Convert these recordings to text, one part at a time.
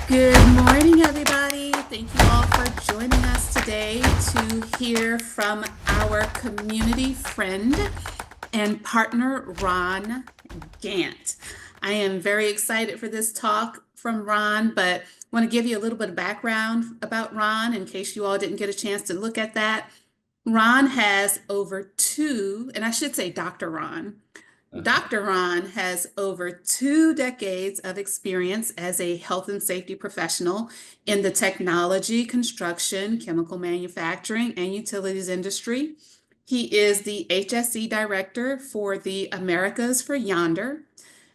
Good morning, everybody. Thank you all for joining us today to hear from our community friend and partner, Ron Gantt. I am very excited for this talk from Ron, but want to give you a little bit of background about Ron in case you all didn't get a chance to look at that. Ron has over two, and I should say Dr. Ron. Dr. Ron has over 2 decades of experience as a health and safety professional in the technology, construction, chemical manufacturing, and utilities industry. He is the HSE Director for the Americas for Yondr.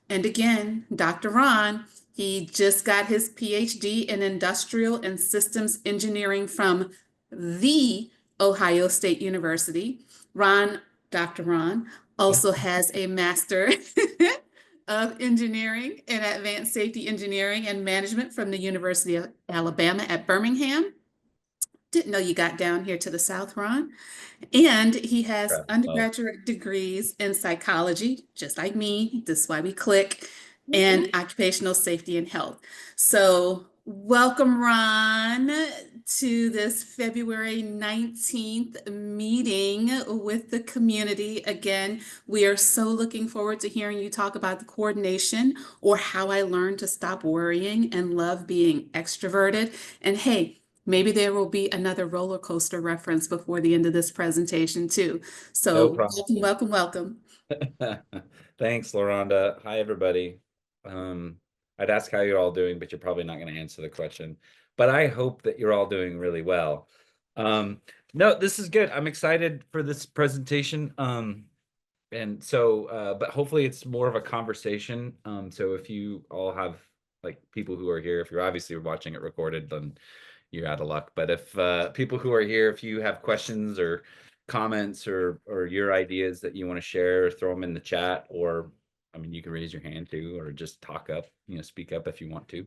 And again, Dr. Ron, he just got his PhD in industrial and systems engineering from the Ohio State University. Dr. Ron also has a Master of Engineering in Advanced Safety Engineering and Management from the University of Alabama at Birmingham. Didn't know you got down here to the South, Ron. And he has Well, undergraduate degrees in psychology, just like me. This is why we click, and occupational safety and health. So, welcome, Ron, to this February 19th meeting with the community. Again, we are so looking forward to hearing you talk about the coordination or how I learned to stop worrying and love being extroverted. And hey, maybe there will be another roller coaster reference before the end of this presentation too. no So problem. welcome, welcome, welcome. Thanks, Loranda. Hi, everybody. I'd ask how you're all doing, but you're probably not going to answer the question. But I hope that you're all doing really well. No, this is good. I'm excited for this presentation. But hopefully it's more of a conversation. So if you all have like people who are here, if you're obviously watching it recorded, then you're out of luck. But if people who are here, if you have questions or comments or your ideas that you want to share, throw them in the chat, or I mean, you can raise your hand too, or just talk up, speak up if you want to.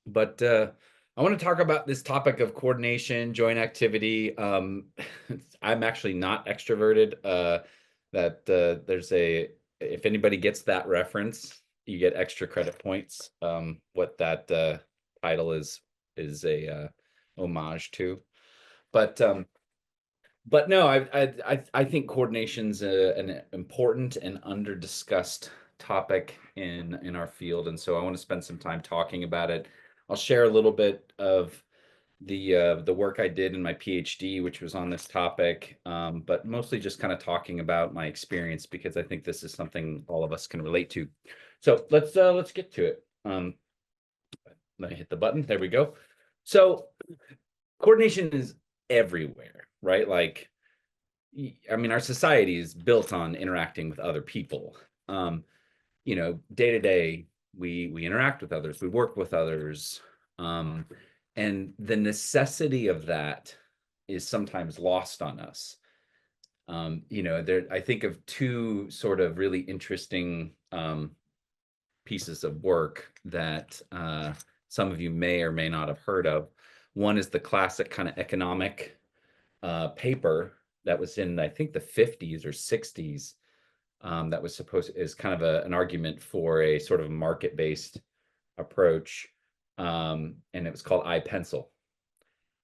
But I want to talk about this topic of coordination, joint activity. I'm actually not extroverted. If anybody gets that reference, you get extra credit points. What that title is a homage to. But no, I think coordination's an important and under discussed topic in our field, and so I want to spend some time talking about it. I'll share a little bit of the work I did in my PhD, which was on this topic, but mostly just kind of talking about my experience because I think this is something all of us can relate to. So let's get to it. Let me hit the button. There we go. So coordination is everywhere, right? Like, I mean, our society is built on interacting with other people. Day to day, we interact with others, we work with others, and the necessity of that is sometimes lost on us. I think of two sort of really interesting pieces of work that some of you may or may not have heard of. One is the classic kind of economic paper that was in, I think, the 50s or 60s, that was is kind of an argument for a sort of market-based approach. And it was called I Pencil.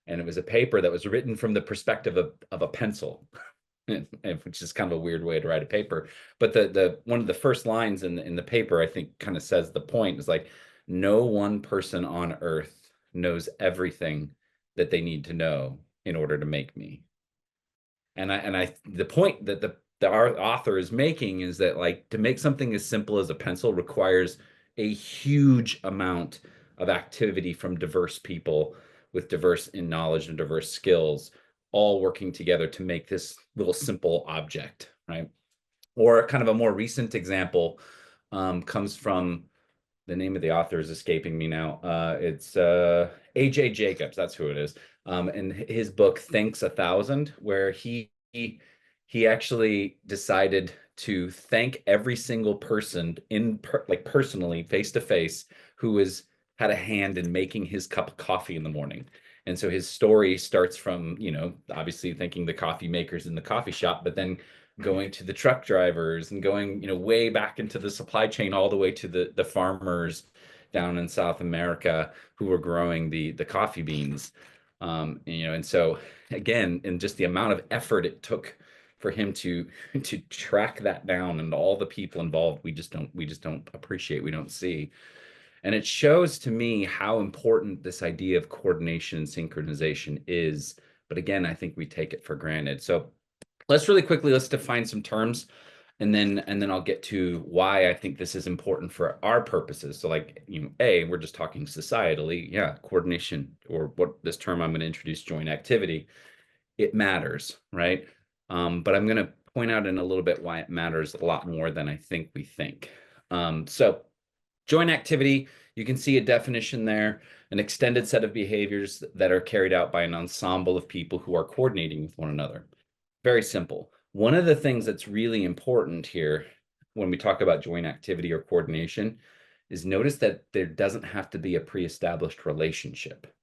And it was a paper that was written from the perspective of a pencil, which is kind of a weird way to write a paper. But the one of the first lines in the paper, I think, kind of says the point is like, no one person on earth knows everything that they need to know in order to make me. And the point that our author is making is that, like, to make something as simple as a pencil requires a huge amount of activity from diverse people with diverse in knowledge and diverse skills, all working together to make this little simple object, right? Or kind of a more recent example comes from, the name of the author is escaping me now. It's A.J. Jacobs, that's who it is. And his book, Thanks a Thousand, where he actually decided to thank every single person personally, face to face, who had a hand in making his cup of coffee in the morning. And so his story starts from, obviously thanking the coffee makers in the coffee shop, but then going to the truck drivers and going, way back into the supply chain, all the way to the farmers down in South America who were growing the coffee beans. And so again, and just the amount of effort it took for him to track that down, and all the people involved, we just don't appreciate, we don't see. And it shows to me how important this idea of coordination and synchronization is. But again, I think we take it for granted. So let's define some terms, and then I'll get to why I think this is important for our purposes. So like, we're just talking societally, yeah, coordination, or what this term I'm going to introduce, joint activity, it matters, right? But I'm going to point out in a little bit why it matters a lot more than I think we think. So joint activity, you can see a definition there: an extended set of behaviors that are carried out by an ensemble of people who are coordinating with one another. Very simple. One of the things that's really important here when we talk about joint activity or coordination is notice that there doesn't have to be a pre-established relationship,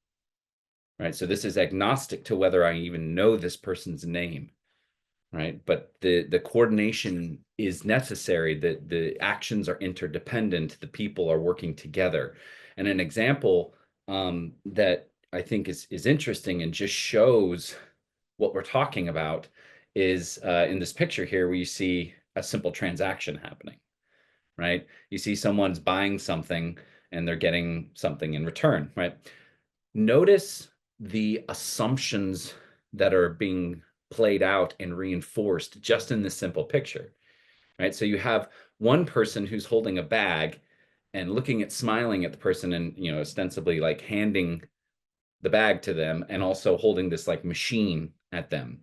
right? So this is agnostic to whether I even know this person's name, right? But the coordination is necessary, that the actions are interdependent, the people are working together. And an example that I think is interesting and just shows what we're talking about is in this picture here, where you see a simple transaction happening, right? You see someone's buying something and they're getting something in return, right? Notice the assumptions that are being played out and reinforced just in this simple picture, right? So you have one person who's holding a bag and smiling at the person, and ostensibly like handing the bag to them, and also holding this like machine at them.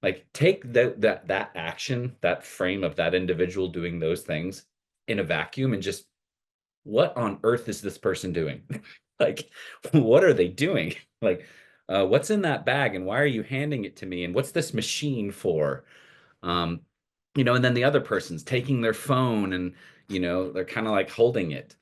Like, take that action, that frame of that individual doing those things in a vacuum, and just, what on earth is this person doing? Like, what are they doing? Like, what's in that bag, and why are you handing it to me? And what's this machine for? Um, and then the other person's taking their phone, and they're kind of like holding it.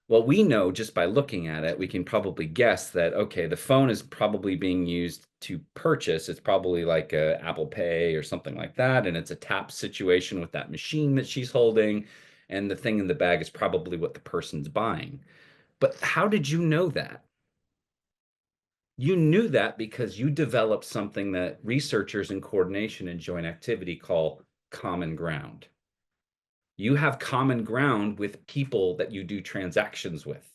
Well, we know just by looking at it, we can probably guess that, okay, the phone is probably being used to purchase. It's probably like a Apple Pay or something like that, and it's a tap situation with that machine that she's holding, and the thing in the bag is probably what the person's buying. But how did you know that? You knew that because you developed something that researchers in coordination and joint activity call common ground. You have common ground with people that you do transactions with.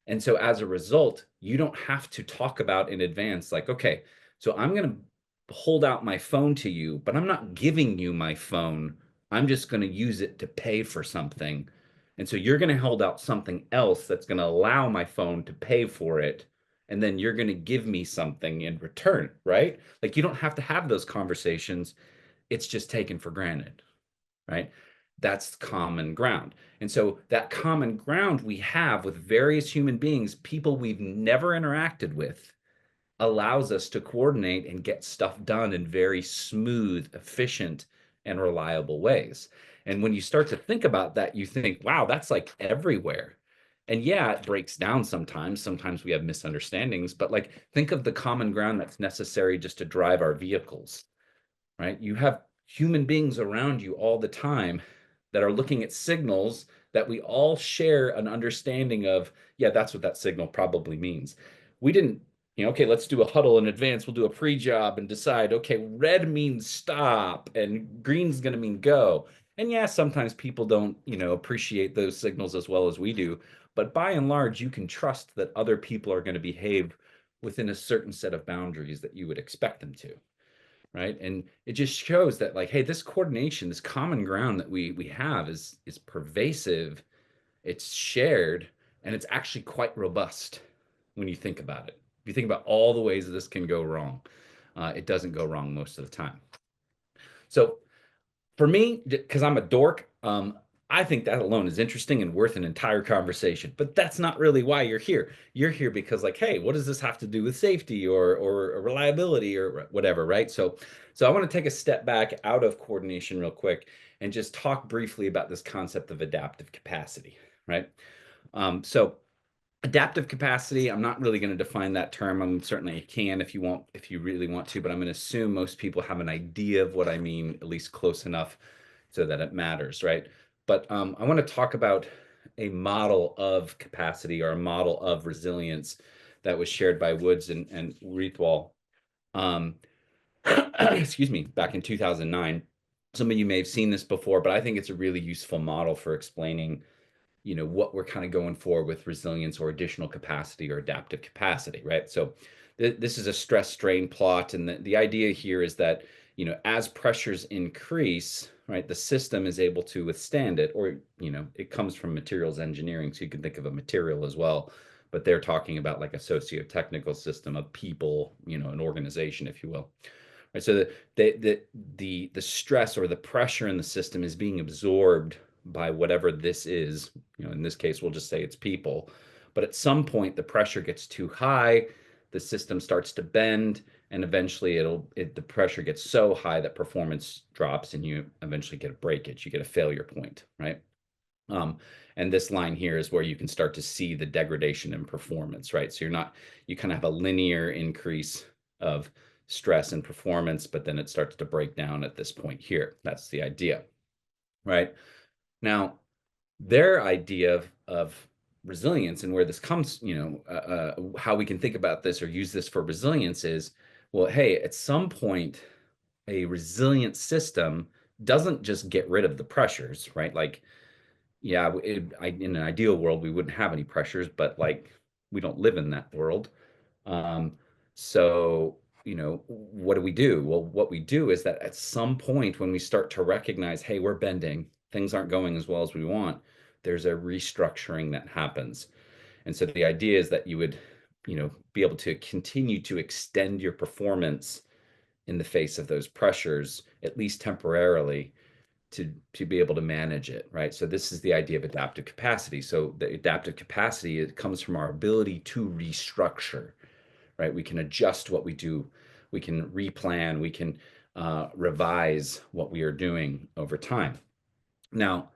And so as a result, you don't have to talk about in advance, like, okay, so I'm going to hold out my phone to you, but I'm not giving you my phone. I'm just going to use it to pay for something. And so you're going to hold out something else that's going to allow my phone to pay for it. And then you're going to give me something in return, right? Like, you don't have to have those conversations. It's just taken for granted, right? That's common ground. And so that common ground we have with various human beings, people we've never interacted with, allows us to coordinate and get stuff done in very smooth, efficient, and reliable ways. And when you start to think about that, you think, wow, that's like everywhere. And yeah, it breaks down sometimes. Sometimes we have misunderstandings, but like, think of the common ground that's necessary just to drive our vehicles, right? You have human beings around you all the time that are looking at signals that we all share an understanding of. Yeah, that's what that signal probably means. We didn't, okay, let's do a huddle in advance. We'll do a pre-job and decide, okay, red means stop and green's going to mean go. And yeah, sometimes people don't, appreciate those signals as well as we do. But by and large, you can trust that other people are going to behave within a certain set of boundaries that you would expect them to. Right. And it just shows that, like, hey, this coordination, this common ground that we have is pervasive, it's shared, and it's actually quite robust when you think about it. If you think about all the ways that this can go wrong, it doesn't go wrong most of the time. So for me, because I'm a dork, I think that alone is interesting and worth an entire conversation. But that's not really why you're here. You're here because, like, hey, what does this have to do with safety or reliability or whatever, right? So I want to take a step back out of coordination real quick and just talk briefly about this concept of adaptive capacity, right? So adaptive capacity, I'm not really going to define that term. I'm certainly can if you really want to, but I'm going to assume most people have an idea of what I mean, at least close enough so that it matters, right? But I want to talk about a model of capacity or a model of resilience that was shared by Woods and Reithwal, um, excuse me, back in 2009. Some of you may have seen this before, but I think it's a really useful model for explaining, what we're kind of going for with resilience or additional capacity or adaptive capacity, right? So this is a stress strain plot. And the idea here is that, as pressures increase, right, the system is able to withstand it, or, it comes from materials engineering. So you can think of a material as well, but they're talking about like a socio-technical system of people, an organization, if you will. Right, so the stress or the pressure in the system is being absorbed by whatever this is. In this case, we'll just say it's people. But at some point, the pressure gets too high, the system starts to bend, and eventually the pressure gets so high that performance drops, and you eventually get a breakage. You get a failure point, right? And this line here is where you can start to see the degradation in performance, right? So you kind of have a linear increase of stress and performance, but then it starts to break down at this point here. That's the idea, right? Now, their idea of resilience and where this comes, how we can think about this or use this for resilience is, well, hey, at some point, a resilient system doesn't just get rid of the pressures, right? Like, yeah, in an ideal world, we wouldn't have any pressures, but like we don't live in that world. Um, so, what do we do? Well, what we do is that at some point when we start to recognize, hey, we're bending, things aren't going as well as we want, there's a restructuring that happens. And so the idea is that you would, be able to continue to extend your performance in the face of those pressures, at least temporarily, to be able to manage it, right? So this is the idea of adaptive capacity. So the adaptive capacity, it comes from our ability to restructure, right? We can adjust what we do, we can replan, we can revise what we are doing over time. Now,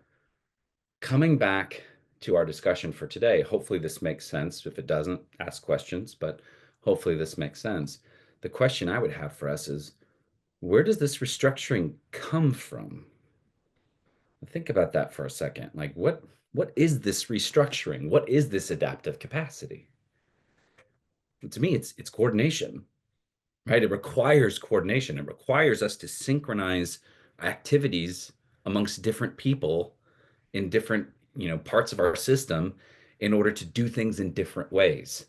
coming back to our discussion for today, hopefully this makes sense. If it doesn't, ask questions, but hopefully this makes sense. The question I would have for us is, where does this restructuring come from? Think about that for a second. Like, what is this restructuring? What is this adaptive capacity? To me, it's coordination, right? It requires coordination. It requires us to synchronize activities amongst different people in different, parts of our system in order to do things in different ways.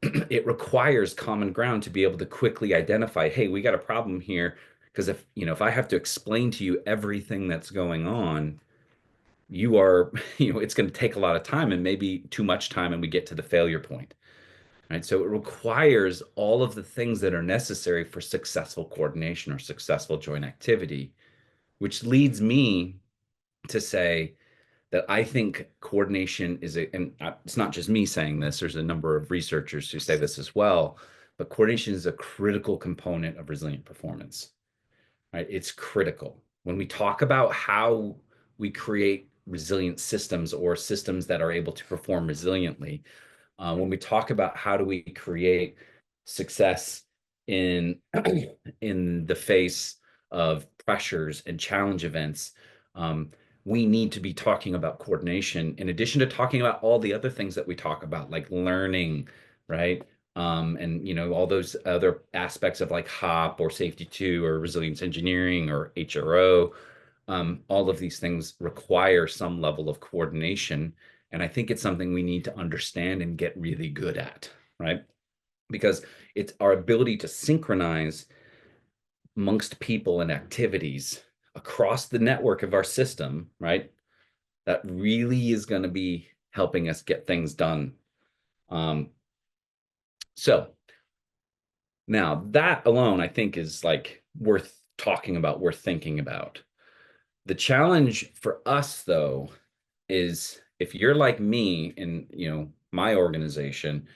It requires common ground to be able to quickly identify, hey, we got a problem here. Because if I have to explain to you everything that's going on, you are, it's going to take a lot of time and maybe too much time, and we get to the failure point, right? So it requires all of the things that are necessary for successful coordination or successful joint activity, which leads me to say that I think coordination and it's not just me saying this, there's a number of researchers who say this as well, but coordination is a critical component of resilient performance, right? It's critical. When we talk about how we create resilient systems or systems that are able to perform resiliently, when we talk about how do we create success in in the face of pressures and challenge events, we need to be talking about coordination in addition to talking about all the other things that we talk about, like learning, right? And all those other aspects of like HOP or safety 2 or resilience engineering or HRO. All of these things require some level of coordination. And I think it's something we need to understand and get really good at, right? Because it's our ability to synchronize amongst people and activities across the network of our system, right? That really is going to be helping us get things done. So now that alone, I think, is like worth talking about, worth thinking about. The challenge for us, though, is if you're like me in, my organization,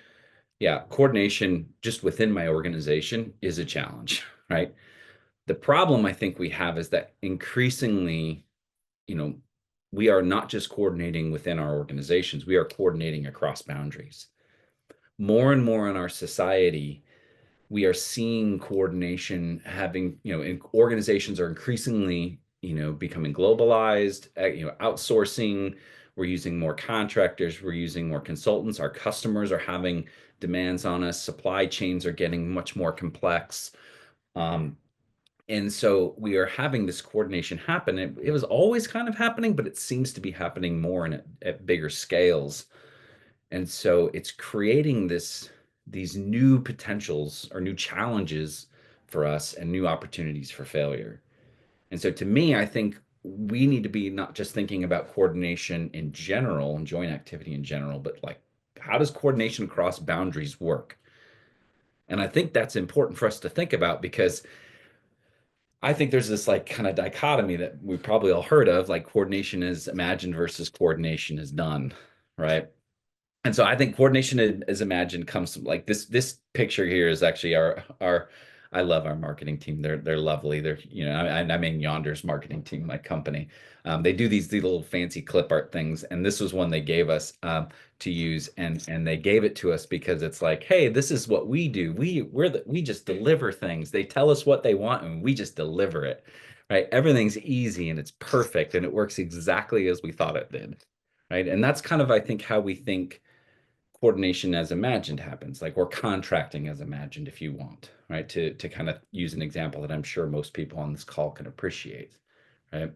yeah, coordination just within my organization is a challenge, right? The problem I think we have is that increasingly, we are not just coordinating within our organizations, we are coordinating across boundaries. More and more in our society, we are seeing coordination having, organizations are increasingly, becoming globalized, outsourcing. we're using more contractors, we're using more consultants, our customers are having demands on us, supply chains are getting much more complex. Um, and so we are having this coordination happen. It was always kind of happening, but it seems to be happening more and at bigger scales. And so it's creating these new potentials or new challenges for us and new opportunities for failure. And so to me, I think we need to be not just thinking about coordination in general and joint activity in general, but like how does coordination across boundaries work? And I think that's important for us to think about because I think there's this like kind of dichotomy that we probably all heard of, like coordination is imagined versus coordination is done, right? And so I think coordination is imagined comes from like this picture here is actually our I love our marketing team. They're lovely. They're I'm in Yondr's marketing team, my company. They do these little fancy clip art things, and this was one they gave us to use, and they gave it to us because it's like, hey, this is what we do. We just deliver things. They tell us what they want, and we just deliver it, right? Everything's easy and it's perfect, and it works exactly as we thought it did, right? And that's kind of I think how we think coordination as imagined happens, like or contracting as imagined, if you want, right? To kind of use an example that I'm sure most people on this call can appreciate, right?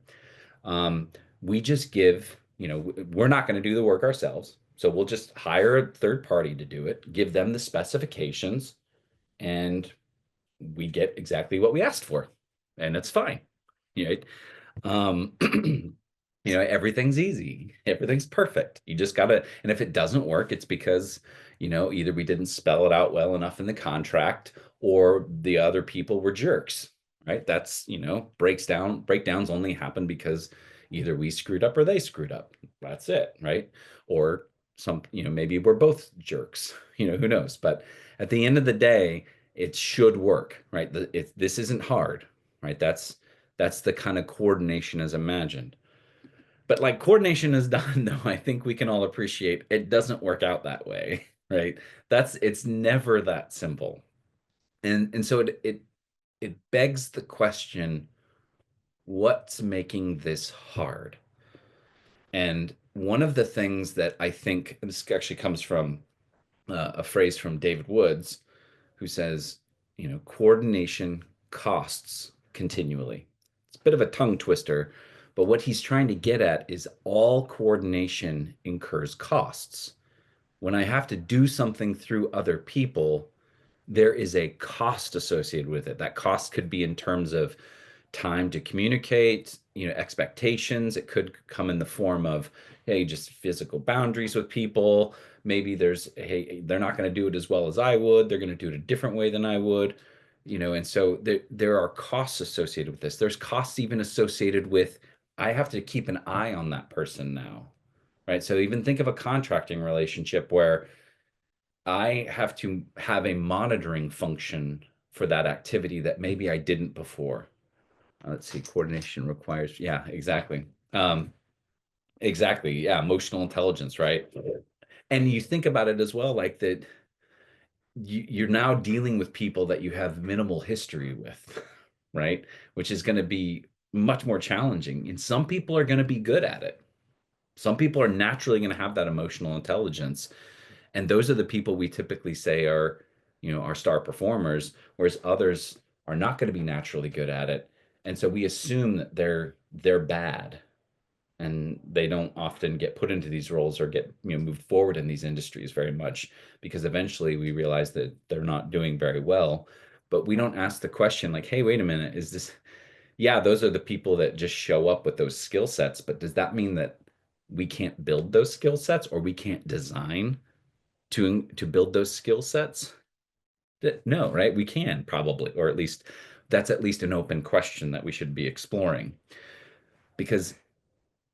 Um, we just give, we're not going to do the work ourselves, so we'll just hire a third party to do it, give them the specifications, and we get exactly what we asked for, and it's fine, right? Um, everything's easy, everything's perfect. You just gotta, and if it doesn't work, it's because, either we didn't spell it out well enough in the contract or the other people were jerks, right? That's, breakdowns only happen because either we screwed up or they screwed up. That's it, right? Or maybe we're both jerks, who knows? But at the end of the day, it should work, right? This isn't hard, right? That's the kind of coordination as imagined. But like coordination is done, though, I think we can all appreciate it doesn't work out that way, right? It's never that simple. And so it begs the question, what's making this hard? And one of the things that I think, and this actually comes from a phrase from David Woods, who says, coordination costs continually. It's a bit of a tongue twister, but what he's trying to get at is all coordination incurs costs. When I have to do something through other people, there is a cost associated with it. That cost could be in terms of time to communicate, expectations. It could come in the form of, hey, just physical boundaries with people. Maybe hey, they're not going to do it as well as I would. They're going to do it a different way than I would, and so there are costs associated with this. There's costs even associated with, I have to keep an eye on that person now, right? So even think of a contracting relationship where I have to have a monitoring function for that activity that maybe I didn't before. Let's see, coordination requires, yeah, exactly. Exactly. Yeah, emotional intelligence, right? And you think about it as well, like that you're now dealing with people that you have minimal history with, right? Which is going to be much more challenging. And some people are going to be good at it. Some people are naturally going to have that emotional intelligence. And those are the people we typically say are, our star performers, whereas others are not going to be naturally good at it. And so we assume that they're bad and they don't often get put into these roles or get moved forward in these industries very much because eventually we realize that they're not doing very well. But we don't ask the question like, hey, wait a minute, is this, yeah, those are the people that just show up with those skill sets, but does that mean that we can't build those skill sets or we can't design to build those skill sets? No, right? We can probably, or at least that's at least an open question that we should be exploring. Because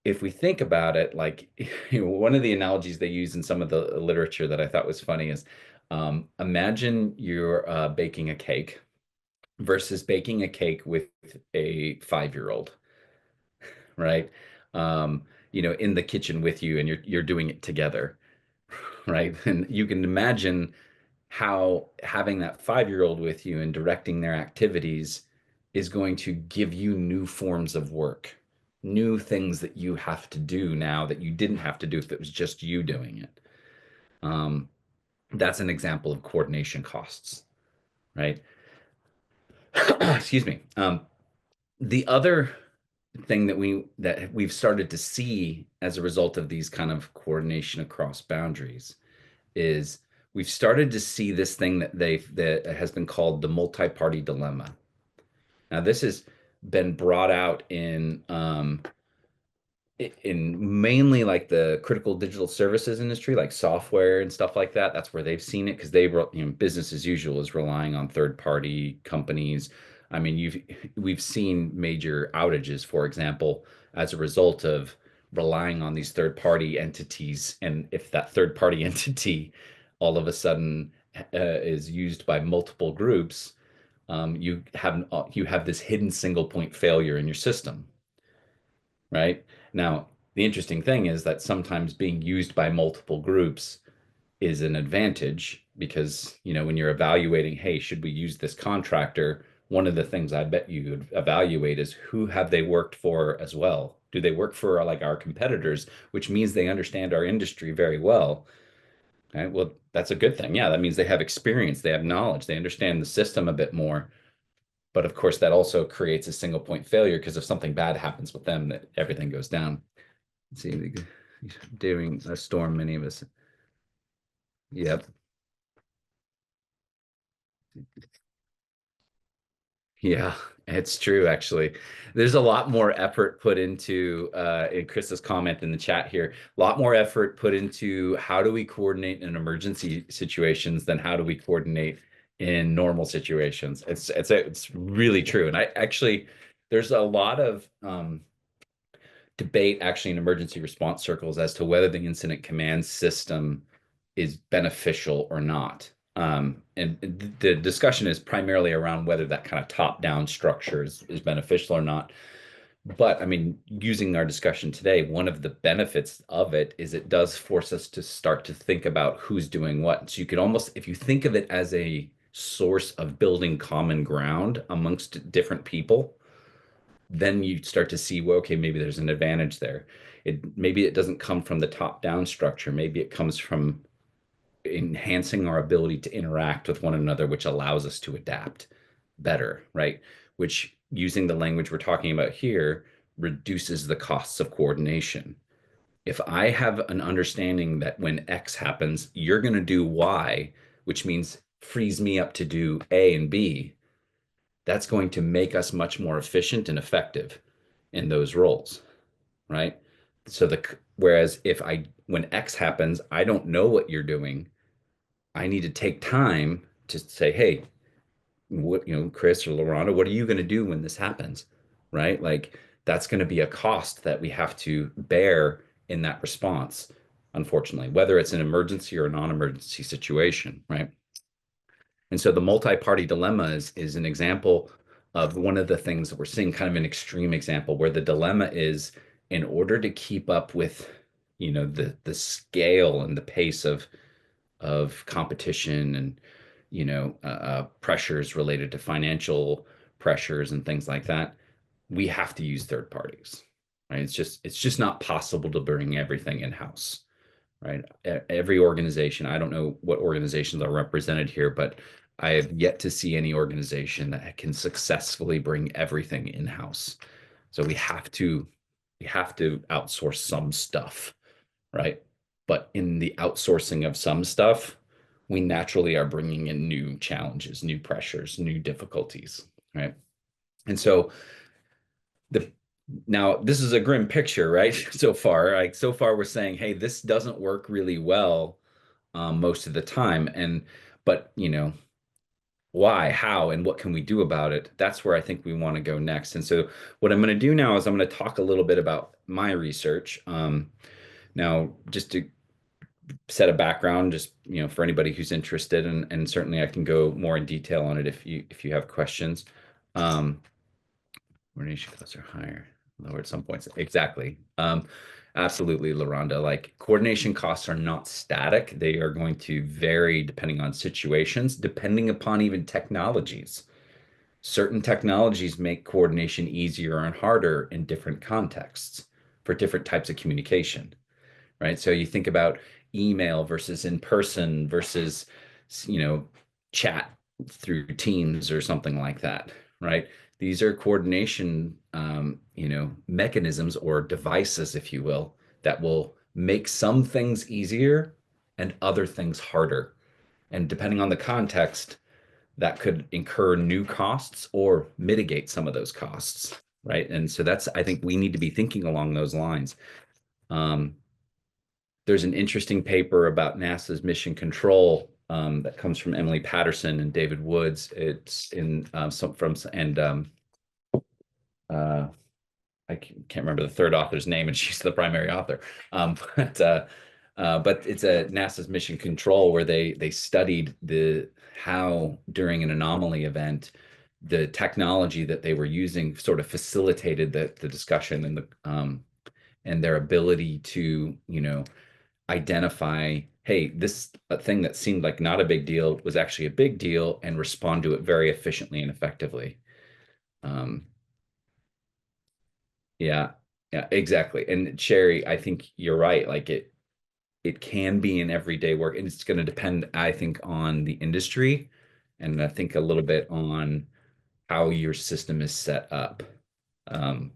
if we think about it, like one of the analogies they use in some of the literature that I thought was funny is imagine you're baking a cake versus baking a cake with a 5-year-old, right? Um, in the kitchen with you, and you're doing it together, right? And you can imagine how having that 5-year-old with you and directing their activities is going to give you new forms of work, new things that you have to do now that you didn't have to do if it was just you doing it. That's an example of coordination costs, right? Excuse me. The other thing that we've started to see as a result of these kind of coordination across boundaries is we've started to see this thing that has been called the multi-party dilemma. Now, this has been brought out in mainly like the critical digital services industry, like software and stuff like that. That's where they've seen it because business as usual is relying on third-party companies. I mean, we've seen major outages, for example, as a result of relying on these third-party entities. And if that third-party entity all of a sudden is used by multiple groups, you have this hidden single point failure in your system, right? Now, the interesting thing is that sometimes being used by multiple groups is an advantage because, when you're evaluating, hey, should we use this contractor? One of the things I bet you would evaluate is who have they worked for as well? Do they work for like our competitors, which means they understand our industry very well? Right? Well, that's a good thing. Yeah, that means they have experience, they have knowledge, they understand the system a bit more. But of course, that also creates a single point failure because if something bad happens with them, that everything goes down. Let's see, during a storm, many of us. Yep. Yeah, it's true, actually. There's a lot more effort put into, in Chris's comment in the chat here, a lot more effort put into how do we coordinate in emergency situations than how do we coordinate in normal situations. It's really true. And I actually, there's a lot of debate actually in emergency response circles as to whether the incident command system is beneficial or not. And the discussion is primarily around whether that kind of top-down structure is beneficial or not. But I mean, using our discussion today, one of the benefits of it is it does force us to start to think about who's doing what. So you could almost, if you think of it as a source of building common ground amongst different people, then you start to see, well, okay, maybe there's an advantage there. Maybe it doesn't come from the top-down structure. Maybe it comes from enhancing our ability to interact with one another, which allows us to adapt better, right? Which, using the language we're talking about here, reduces the costs of coordination. If I have an understanding that when X happens, you're going to do Y, which means frees me up to do A and B, that's going to make us much more efficient and effective in those roles, right? So whereas when X happens, I don't know what you're doing. I need to take time to say, hey, Chris or Lorana, what are you going to do when this happens? Right? Like that's going to be a cost that we have to bear in that response, unfortunately, whether it's an emergency or a non-emergency situation, right? And so the multi-party dilemma is an example of one of the things that we're seeing, kind of an extreme example where the dilemma is in order to keep up with, the scale and the pace of competition and, pressures related to financial pressures and things like that, we have to use third parties, right? It's just not possible to bring everything in-house, right? Every organization, I don't know what organizations are represented here, but I have yet to see any organization that can successfully bring everything in-house. So we have to outsource some stuff, right? But in the outsourcing of some stuff, we naturally are bringing in new challenges, new pressures, new difficulties, right? And so now this is a grim picture, right? So far, we're saying, hey, this doesn't work really well most of the time. But why, how, and what can we do about it? That's where I think we want to go next. And so what I'm going to do now is I'm going to talk a little bit about my research. Now, just to set a background, just for anybody who's interested, and certainly I can go more in detail on it if you have questions. Coordination costs are higher, lower at some points. Exactly. Absolutely, LaRonda. Like coordination costs are not static. They are going to vary depending on situations, depending upon even technologies. Certain technologies make coordination easier and harder in different contexts for different types of communication, right? So you think about email versus in person versus, you know, chat through Teams or something like that, right? These are coordination, mechanisms or devices, if you will, that will make some things easier and other things harder. And depending on the context, that could incur new costs or mitigate some of those costs, right? And so that's, I think we need to be thinking along those lines. Um, there's an interesting paper about NASA's mission control that comes from Emily Patterson and David Woods. It's in some from and uh, I can't remember the third author's name, and she's the primary author. But it's a NASA's mission control where they studied the how during an anomaly event the technology that they were using sort of facilitated the discussion and their ability to identify, hey, this thing that seemed like not a big deal was actually a big deal and respond to it very efficiently and effectively. Um, yeah, yeah, exactly. And Sherry, I think you're right. Like it can be in everyday work, and it's going to depend, I think, on the industry, and I think a little bit on how your system is set up. Um,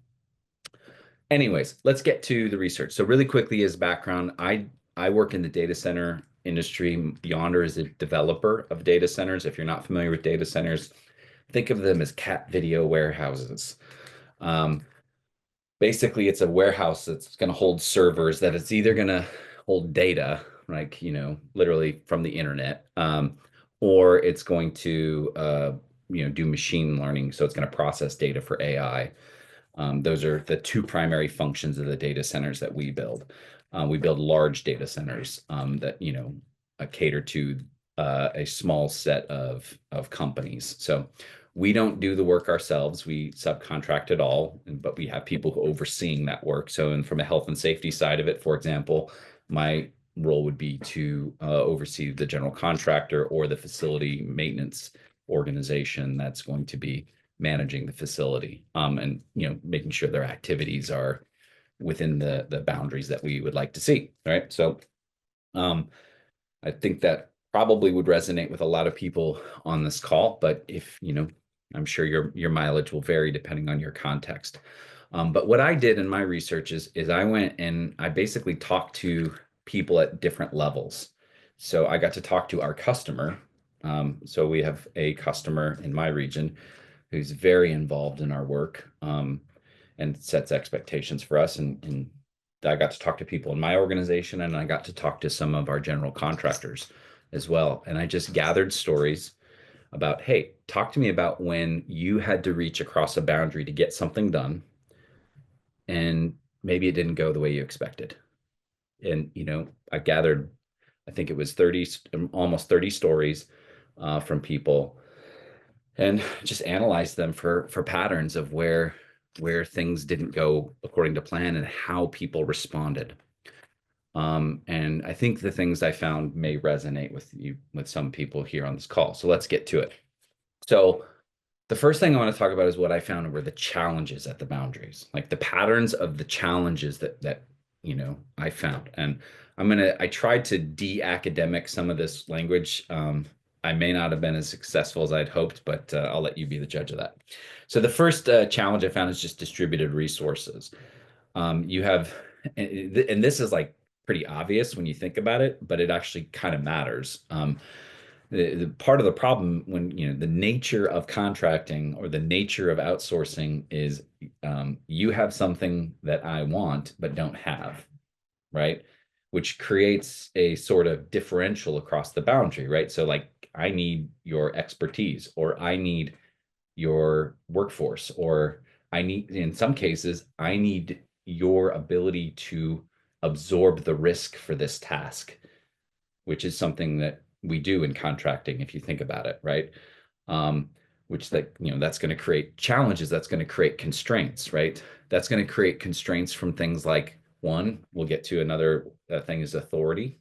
Anyways, let's get to the research. So really quickly as background, I work in the data center industry. Yondr is a developer of data centers. If you're not familiar with data centers, think of them as cat video warehouses. Um, Basically, it's a warehouse that's going to hold servers that it's either going to hold data, like, literally from the internet, or it's going to, do machine learning. So it's going to process data for AI. Those are the two primary functions of the data centers that we build. We build large data centers that cater to a small set of companies. So we don't do the work ourselves. We subcontract it all, but we have people overseeing that work. So, and from a health and safety side of it, for example, my role would be to oversee the general contractor or the facility maintenance organization that's going to be managing the facility, and making sure their activities are within the boundaries that we would like to see. Right. So I think that probably would resonate with a lot of people on this call, but if I'm sure your mileage will vary depending on your context. But what I did in my research is I went and I basically talked to people at different levels. So I got to talk to our customer. So we have a customer in my region who's very involved in our work, and sets expectations for us. And I got to talk to people in my organization, and I got to talk to some of our general contractors as well. And I just gathered stories about, hey, talk to me about when you had to reach across a boundary to get something done, and maybe it didn't go the way you expected. And I gathered, I think it was 30, almost 30 stories from people, and just analyze them for patterns of where things didn't go according to plan and how people responded. And I think the things I found may resonate with some people here on this call. So let's get to it. So the first thing I want to talk about is what I found were the challenges at the boundaries, like the patterns of the challenges that I found. And I tried to de-academic some of this language. I may not have been as successful as I'd hoped, but I'll let you be the judge of that. So the first challenge I found is just distributed resources. You have, and this is like pretty obvious when you think about it, but it actually kind of matters. The part of the problem when the nature of contracting or the nature of outsourcing is you have something that I want but don't have, right? Which creates a sort of differential across the boundary, right? So like I need your expertise, or I need your workforce, or I need, in some cases, I need your ability to absorb the risk for this task, which is something that we do in contracting, if you think about it, right? Which that's going to create challenges, that's going to create constraints, right? That's going to create constraints from things like, one, we'll get to another thing is authority,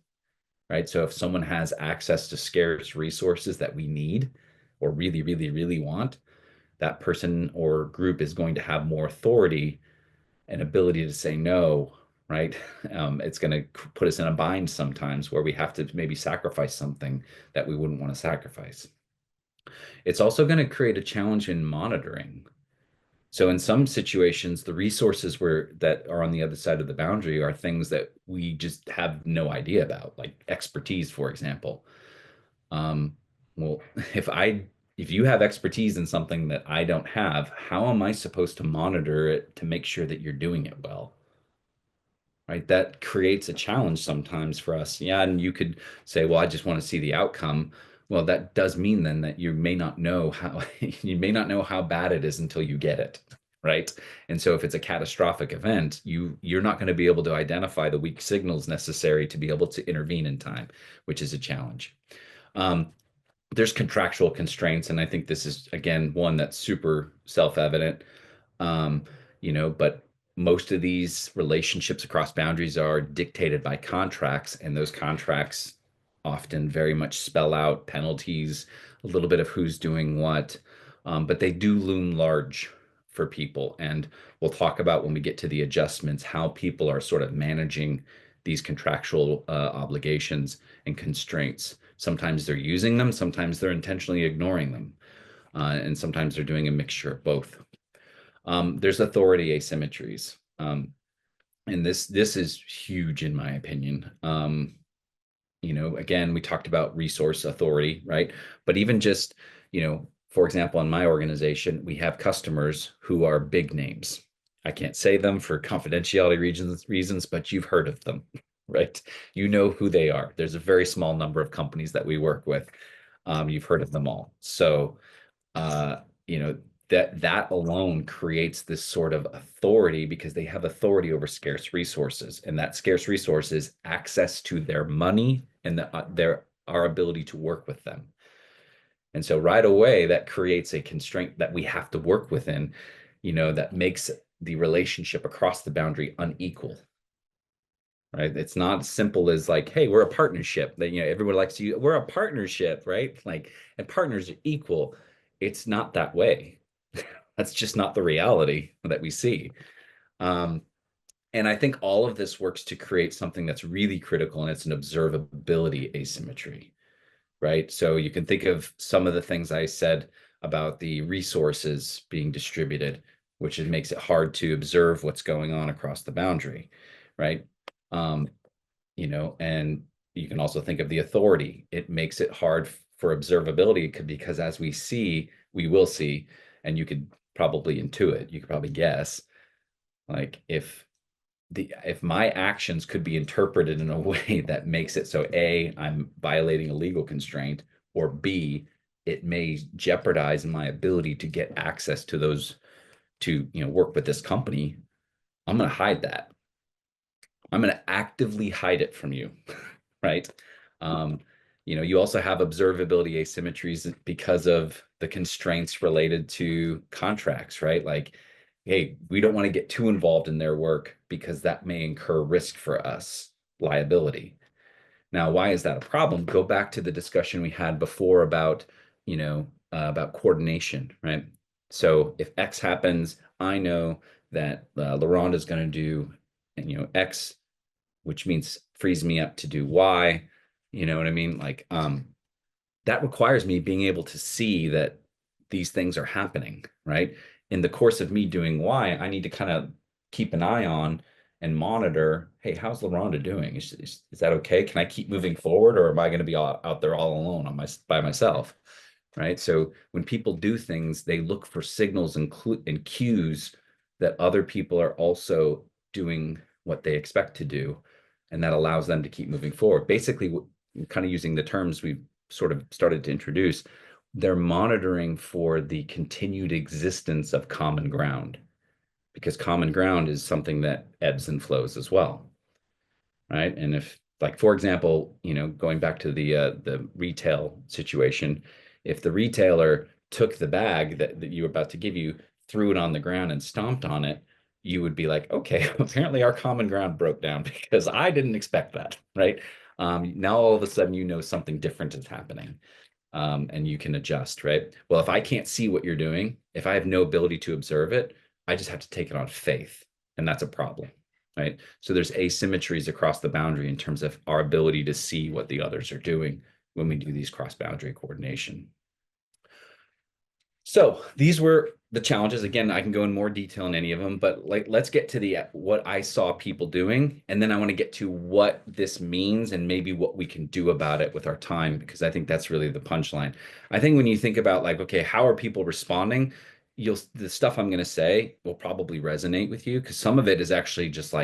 right? So if someone has access to scarce resources that we need or really, really, really want, that person or group is going to have more authority and ability to say no, right? It's going to put us in a bind sometimes where we have to maybe sacrifice something that we wouldn't want to sacrifice. It's also going to create a challenge in monitoring. So in some situations, the resources that are on the other side of the boundary are things that we just have no idea about, like expertise, for example. Um, well, if you have expertise in something that I don't have, how am I supposed to monitor it to make sure that you're doing it well? Right? That creates a challenge sometimes for us. Yeah, and you could say, well, I just want to see the outcome. Well, that does mean then that you may not know how you may not know how bad it is until you get it, right? And so if it's a catastrophic event, you're not going to be able to identify the weak signals necessary to be able to intervene in time, which is a challenge. There's contractual constraints, and I think this is again one that's super self-evident. Um, but most of these relationships across boundaries are dictated by contracts, and those contracts often very much spell out penalties, a little bit of who's doing what, but they do loom large for people. And we'll talk about when we get to the adjustments, how people are sort of managing these contractual obligations and constraints. Sometimes they're using them, sometimes they're intentionally ignoring them, and sometimes they're doing a mixture of both. There's authority asymmetries. And this is huge in my opinion. Again, we talked about resource authority, right? But even just, for example, in my organization, we have customers who are big names. I can't say them for confidentiality reasons, but you've heard of them, right? You know who they are. There's a very small number of companies that we work with. You've heard of them all. So, uh, you know, that alone creates this sort of authority because they have authority over scarce resources, and that scarce resource is access to their money and our ability to work with them. And so right away, that creates a constraint that we have to work within, that makes the relationship across the boundary unequal. Right? It's not as simple as like, hey, we're a partnership. That everyone likes to use, we're a partnership, right? Like, and partners are equal. It's not that way. That's just not the reality that we see. Um, and I think all of this works to create something that's really critical, and it's an observability asymmetry, right? So you can think of some of the things I said about the resources being distributed, which makes it hard to observe what's going on across the boundary, right? Um, and you can also think of the authority. It makes it hard for observability because as we will see, and you could probably intuit, you could probably guess, like if my actions could be interpreted in a way that makes it so A, I'm violating a legal constraint, or B, it may jeopardize my ability to get access to those to work with this company, I'm going to hide that. I'm going to actively hide it from you, right? Um, you also have observability asymmetries because of the constraints related to contracts, right? Like, hey, we don't want to get too involved in their work because that may incur risk for us, liability. Now, why is that a problem? Go back to the discussion we had before about, about coordination, right? So if X happens, I know that Laurent is going to do, X, which means frees me up to do Y. You know what I mean? Like, that requires me being able to see that these things are happening, right? In the course of me doing Y, I need to kind of keep an eye on and monitor, hey, how's LaRonda doing? Is that okay? Can I keep moving forward, or am I going to be out there all alone by myself? Right. So when people do things, they look for signals and cues that other people are also doing what they expect to do. And that allows them to keep moving forward. Basically, kind of using the terms we've sort of started to introduce, they're monitoring for the continued existence of common ground, because common ground is something that ebbs and flows as well, right? And if, like, for example, going back to the retail situation, if the retailer took the bag that you were about to give you, threw it on the ground and stomped on it, you would be like, okay, apparently our common ground broke down because I didn't expect that, right? Now all of a sudden, something different is happening. and you can adjust, right? Well, if I can't see what you're doing, if I have no ability to observe it, I just have to take it on faith, and that's a problem, right? So there's asymmetries across the boundary in terms of our ability to see what the others are doing when we do these cross-boundary coordination. So these were the challenges. Again, I can go in more detail in any of them, but let's get to what I saw people doing, and then I want to get to what this means and maybe what we can do about it with our time, because I think that's really the punchline. I think when you think about okay, how are people responding? The stuff I'm going to say will probably resonate with you, because some of it is actually just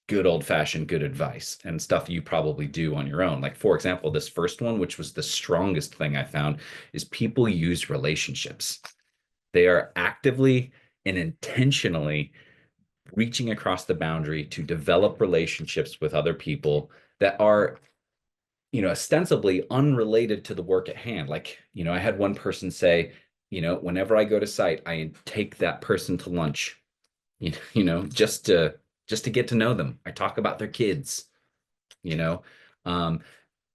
good old-fashioned good advice and stuff you probably do on your own. Like, for example, this first one, which was the strongest thing I found, is people use relationships. They are actively and intentionally reaching across the boundary to develop relationships with other people that are, ostensibly unrelated to the work at hand. Like, I had one person say, whenever I go to site, I take that person to lunch, just to get to know them. I talk about their kids, you know,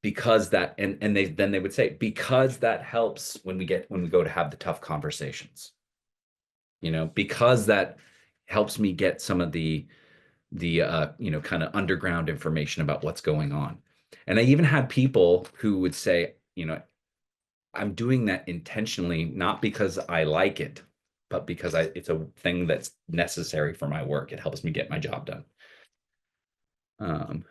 because that, and they would say, because that helps when we go to have the tough conversations, because that helps me get some of the kind of underground information about what's going on. And I even had people who would say, I'm doing that intentionally, not because I like it, but because it's a thing that's necessary for my work. It helps me get my job done.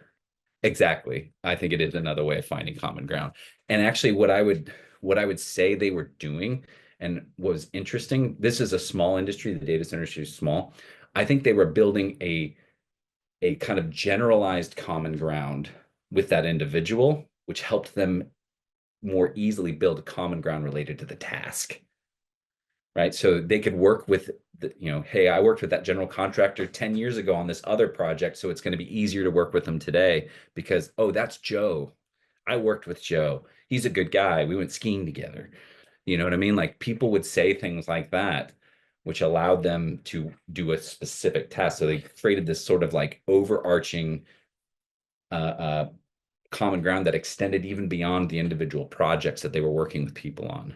Exactly. I think it is another way of finding common ground. And actually what I would say they were doing, and was interesting, this is a small industry, the data center industry is small. I think they were building a kind of generalized common ground with that individual, which helped them more easily build a common ground related to the task. Right. So they could work with hey, I worked with that general contractor 10 years ago on this other project, so it's going to be easier to work with them today because, oh, that's Joe. I worked with Joe. He's a good guy. We went skiing together. You know what I mean? Like, people would say things like that, which allowed them to do a specific task. So they created this sort of overarching common ground that extended even beyond the individual projects that they were working with people on,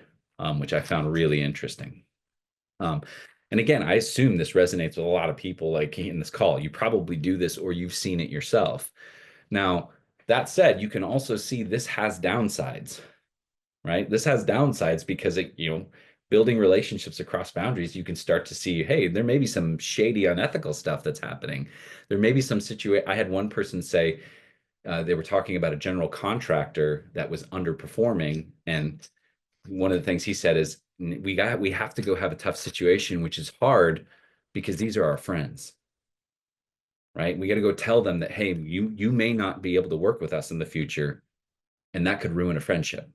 which I found really interesting. And again, I assume this resonates with a lot of people in this call. You probably do this or you've seen it yourself. Now, that said, you can also see this has downsides, right? This has downsides because building relationships across boundaries, you can start to see, hey, there may be some shady, unethical stuff that's happening. There may be some situation. I had one person say, they were talking about a general contractor that was underperforming, and one of the things he said is, we have to go have a tough situation, which is hard because these are our friends, right? We got to go tell them that, hey, you may not be able to work with us in the future, and that could ruin a friendship.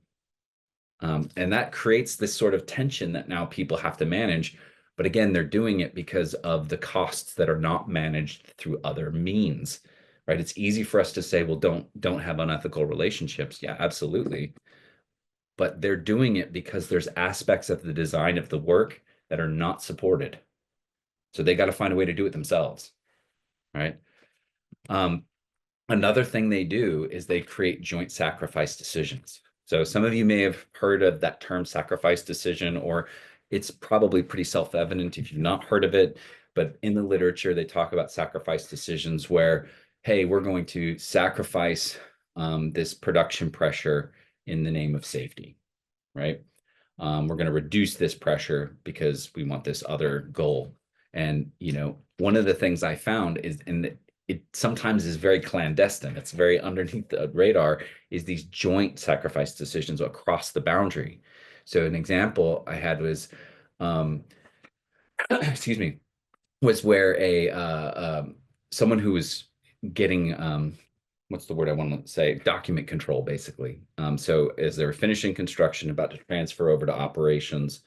And that creates this sort of tension that now people have to manage. But again, they're doing it because of the costs that are not managed through other means, right? It's easy for us to say, well, don't have unethical relationships. Yeah, absolutely. But they're doing it because there's aspects of the design of the work that are not supported. So they got to find a way to do it themselves, right? Another thing they do is they create joint sacrifice decisions. So some of you may have heard of that term, sacrifice decision, or it's probably pretty self-evident if you've not heard of it. But in the literature, they talk about sacrifice decisions where, hey, we're going to sacrifice this production pressure in the name of safety, right? We're going to reduce this pressure because we want this other goal. And, one of the things I found is, and it sometimes is very clandestine, it's very underneath the radar, is these joint sacrifice decisions across the boundary. So an example I had was, excuse me, was where someone who was getting what's the word I want to say? Document control, basically. So as they were finishing construction, about to transfer over to operations,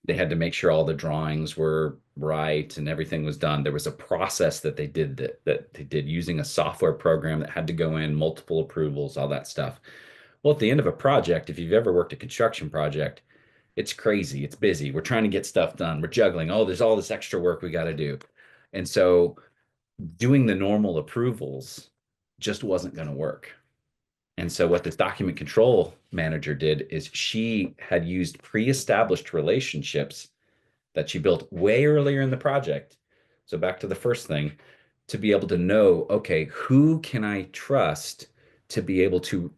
they had to make sure all the drawings were right and everything was done. There was a process that they did that they did using a software program that had to go in, multiple approvals, all that stuff. Well, at the end of a project, if you've ever worked a construction project, it's crazy. It's busy. We're trying to get stuff done. We're juggling. Oh, there's all this extra work we got to do. And so doing the normal approvals just wasn't going to work. And so what this document control manager did is she had used pre-established relationships that she built way earlier in the project. So back to the first thing, to be able to know, okay, who can I trust to be able to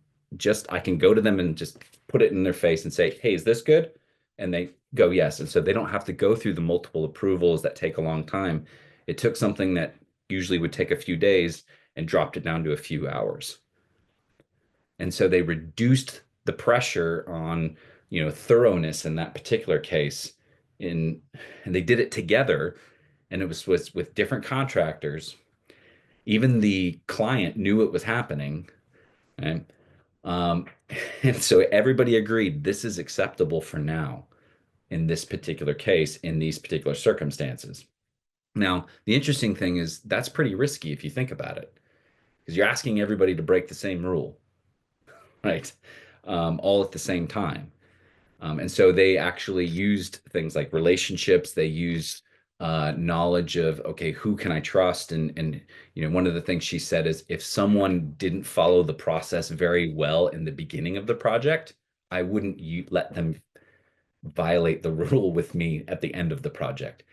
I can go to them and just put it in their face and say, hey, is this good? And they go, yes. And so they don't have to go through the multiple approvals that take a long time. It took something that usually would take a few days and dropped it down to a few hours. And so they reduced the pressure on, thoroughness in that particular case. And they did it together, and it was with different contractors. Even the client knew it was happening. And um, and so everybody agreed this is acceptable for now in this particular case, in these particular circumstances. Now, the interesting thing is that's pretty risky if you think about it, because you're asking everybody to break the same rule, right? All at the same time. And so they actually used things like relationships. They used knowledge of, okay, who can I trust? And one of the things she said is if someone didn't follow the process very well in the beginning of the project, I wouldn't let them violate the rule with me at the end of the project,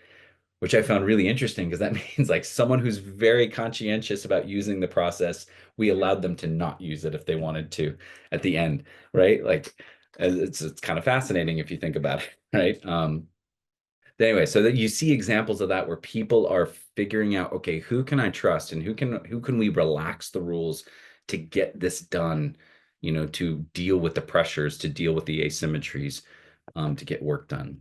which I found really interesting because that means like someone who's very conscientious about using the process, we allowed them to not use it if they wanted to at the end, right? Like it's kind of fascinating if you think about it, right? Anyway, so that you see examples of that where people are figuring out, okay, who can I trust and who can we relax the rules to get this done, to deal with the pressures, to deal with the asymmetries, to get work done.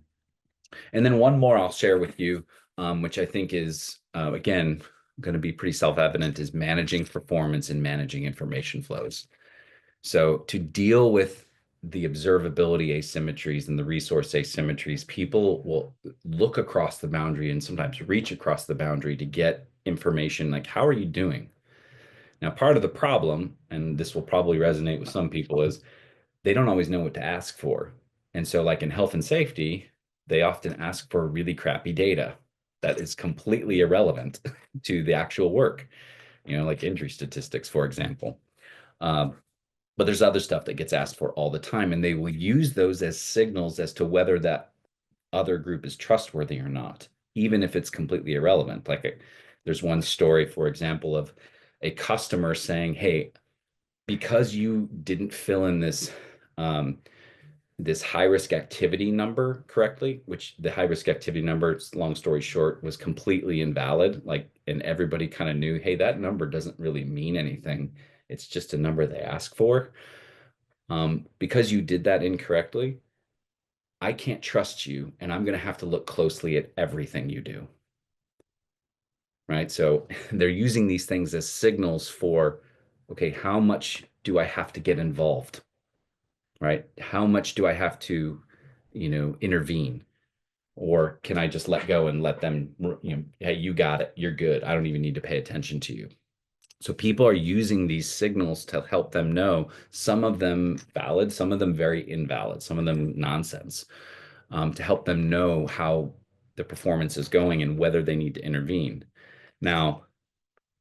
And then one more I'll share with you, which I think is, again, going to be pretty self-evident, is managing performance and managing information flows. So to deal with the observability asymmetries and the resource asymmetries, people will look across the boundary and sometimes reach across the boundary to get information like, how are you doing? Now, part of the problem, and this will probably resonate with some people, is they don't always know what to ask for. And so like in health and safety, they often ask for really crappy data that is completely irrelevant to the actual work, like injury statistics, for example. But there's other stuff that gets asked for all the time, and they will use those as signals as to whether that other group is trustworthy or not, even if it's completely irrelevant. There's one story, for example, of a customer saying, hey, because you didn't fill in this high risk activity number correctly, which the high risk activity number, long story short, was completely invalid. And everybody kind of knew, hey, that number doesn't really mean anything. It's just a number they ask for. Because you did that incorrectly, I can't trust you, and I'm going to have to look closely at everything you do. Right? So they're using these things as signals for, okay, how much do I have to get involved? Right? How much do I have to, intervene? Or can I just let go and let them, hey, you got it. You're good. I don't even need to pay attention to you. So people are using these signals to help them know, some of them valid, some of them very invalid, some of them nonsense, to help them know how the performance is going and whether they need to intervene. Now,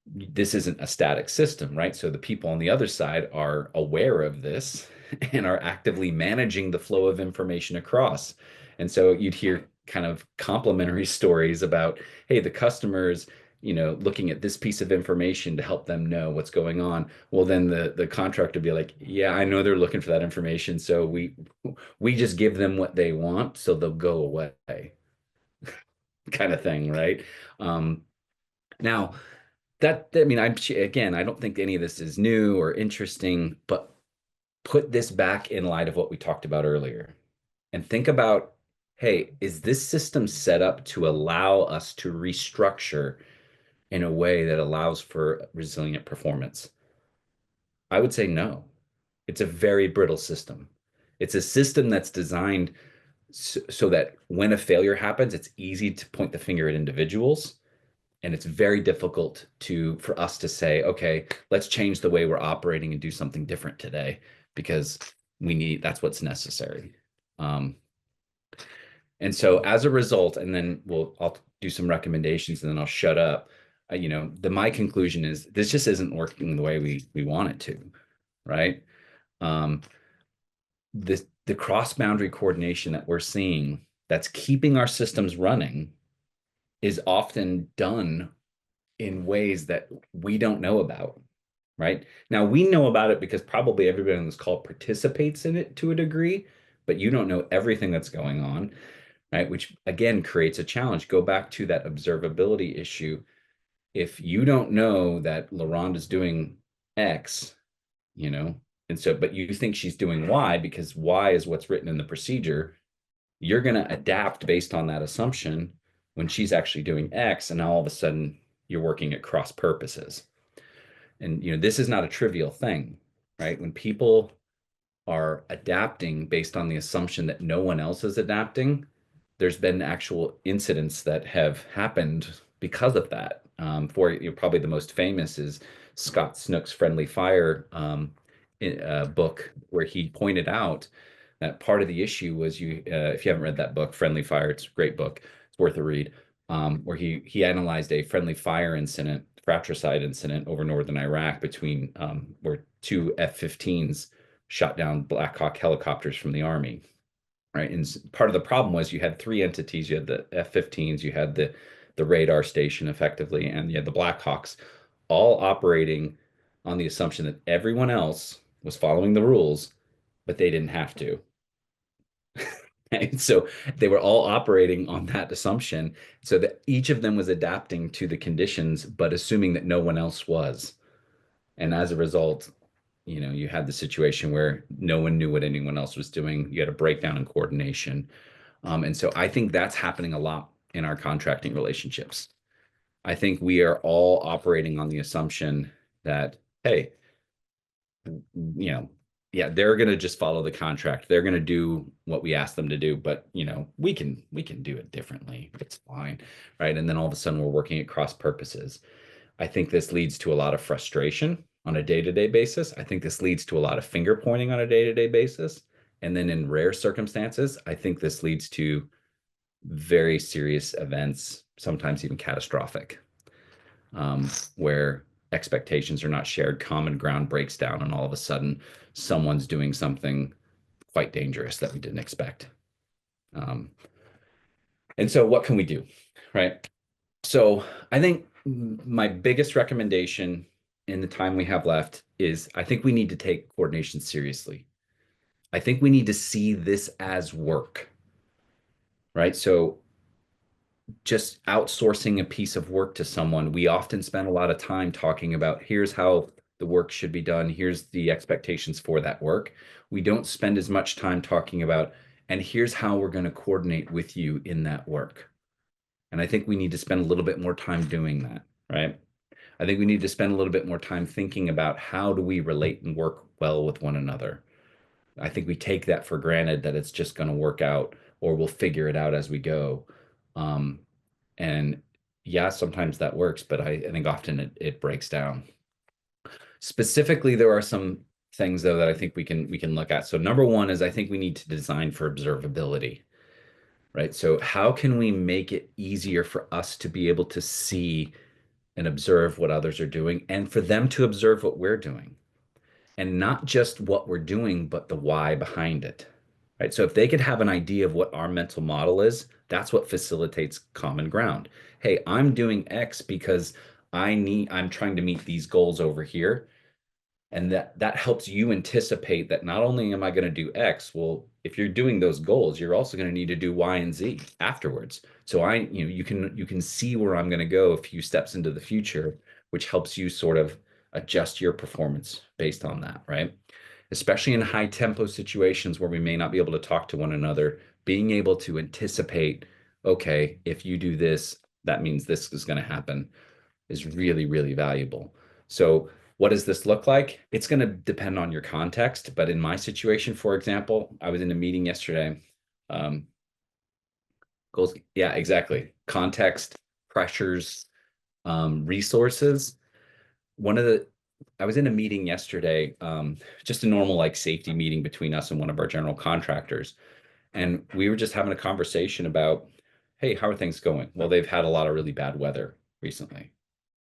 this isn't a static system, right? So the people on the other side are aware of this and are actively managing the flow of information across. And so you'd hear kind of complimentary stories about, hey, the customers, looking at this piece of information to help them know what's going on. Well, then the contractor would be like, yeah, I know they're looking for that information. So we just give them what they want, so they'll go away, kind of thing, right? Now, I mean, again, I don't think any of this is new or interesting, but put this back in light of what we talked about earlier and think about, hey, is this system set up to allow us to restructure in a way that allows for resilient performance? I would say no. It's a very brittle system. It's a system that's designed so that when a failure happens, it's easy to point the finger at individuals. And it's very difficult for us to say, okay, let's change the way we're operating and do something different today, because that's what's necessary. And so as a result, and then I'll do some recommendations and then I'll shut up. My conclusion is this just isn't working the way we want it to, right? Um, the cross-boundary coordination that we're seeing that's keeping our systems running is often done in ways that we don't know about, right? Now, we know about it because probably everybody on this call participates in it to a degree, but you don't know everything that's going on, right? Which again creates a challenge. Go back to that observability issue. If you don't know that LaRonda is doing X, you know, and so, but you think she's doing Y because Y is what's written in the procedure, you're going to adapt based on that assumption when she's actually doing X, and now all of a sudden you're working at cross purposes. And this is not a trivial thing, right? When people are adapting based on the assumption that no one else is adapting, there's been actual incidents that have happened because of that. Probably the most famous is Scott Snook's Friendly Fire book, where he pointed out that part of the issue was if you haven't read that book, Friendly Fire, it's a great book, it's worth a read, where he analyzed a friendly fire incident, fratricide incident over northern Iraq between where two F-15s shot down Black Hawk helicopters from the Army, right? And part of the problem was you had three entities. You had the F-15s, you had the radar station effectively, and you had the Black Hawks, all operating on the assumption that everyone else was following the rules, but they didn't have to. And so they were all operating on that assumption, so that each of them was adapting to the conditions, but assuming that no one else was. And as a result, you had the situation where no one knew what anyone else was doing. You had a breakdown in coordination. And so I think that's happening a lot in our contracting relationships. I think we are all operating on the assumption that, hey, yeah, they're going to just follow the contract. They're going to do what we ask them to do, but we can do it differently. It's fine, right? And then all of a sudden we're working at cross purposes. I think this leads to a lot of frustration on a day-to-day basis. I think this leads to a lot of finger pointing on a day-to-day basis. And then in rare circumstances, I think this leads to very serious events, sometimes even catastrophic, where expectations are not shared, common ground breaks down, and all of a sudden someone's doing something quite dangerous that we didn't expect. And so what can we do, right? So I think my biggest recommendation in the time we have left is I think we need to take coordination seriously. I think we need to see this as work, right? So just outsourcing a piece of work to someone, we often spend a lot of time talking about here's how the work should be done, here's the expectations for that work. We don't spend as much time talking about, and here's how we're going to coordinate with you in that work. And I think we need to spend a little bit more time doing that, right? I think we need to spend a little bit more time thinking about how do we relate and work well with one another. I think we take that for granted that it's just going to work out or we'll figure it out as we go. And yeah, sometimes that works, but I think often it breaks down. Specifically, there are some things though that I think we can look at. So number one is I think we need to design for observability, right? So how can we make it easier for us to be able to see and observe what others are doing and for them to observe what we're doing? And not just what we're doing, but the why behind it, right? So if they could have an idea of what our mental model is, that's what facilitates common ground. Hey, I'm doing X because I'm trying to meet these goals over here. And that helps you anticipate that not only am I going to do X, well, if you're doing those goals, you're also going to need to do Y and Z afterwards. So you can see where I'm going to go a few steps into the future, which helps you sort of adjust your performance based on that, right? Especially in high tempo situations where we may not be able to talk to one another, being able to anticipate, okay, if you do this, that means this is going to happen, is really, really valuable. So what does this look like? It's going to depend on your context. But in my situation, for example, I was in a meeting yesterday. Goals, yeah, exactly. Context, pressures, resources. I was in a meeting yesterday, just a normal like safety meeting between us and one of our general contractors. And we were just having a conversation about, hey, how are things going? Well, they've had a lot of really bad weather recently.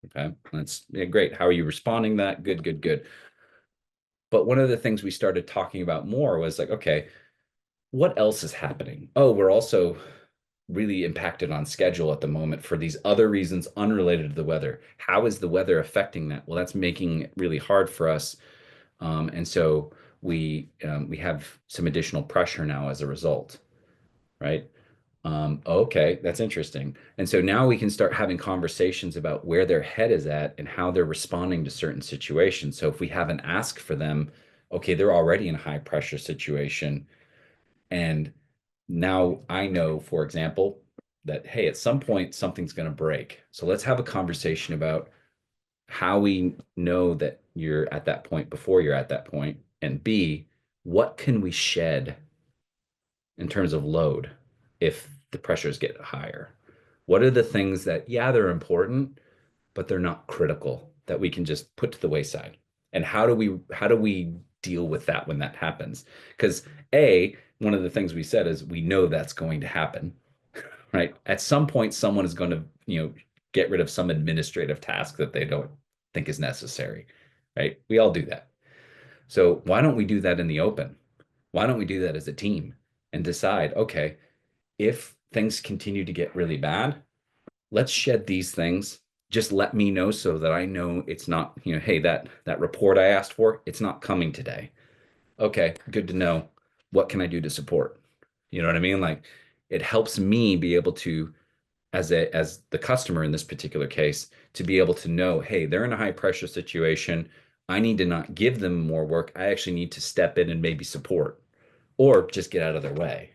Okay, that's great. How are you responding to that? Good, good, good. But one of the things we started talking about more was like, okay, what else is happening? Oh, we're also really impacted on schedule at the moment for these other reasons unrelated to the weather. How is the weather affecting that? Well, that's making it really hard for us. And so we have some additional pressure now as a result, right? Okay, that's interesting. And so now we can start having conversations about where their head is at and how they're responding to certain situations. So if we have an ask for them, okay, they're already in a high pressure situation. And now I know, for example, that, hey, at some point something's going to break. So let's have a conversation about how we know that you're at that point before you're at that point. And B, what can we shed in terms of load if the pressures get higher? What are the things that, yeah, they're important, but they're not critical that we can just put to the wayside? And how do we deal with that when that happens? Because one of the things we said is we know that's going to happen, right? At some point, someone is going to, get rid of some administrative task that they don't think is necessary, right? We all do that. So why don't we do that in the open? Why don't we do that as a team and decide, okay, if things continue to get really bad, let's shed these things. Just let me know so that I know it's not, hey, that report I asked for, it's not coming today. Okay, good to know. What can I do to support? You know what I mean? Like it helps me be able to, as the customer in this particular case, to be able to know, hey, they're in a high pressure situation. I need to not give them more work. I actually need to step in and maybe support or just get out of their way,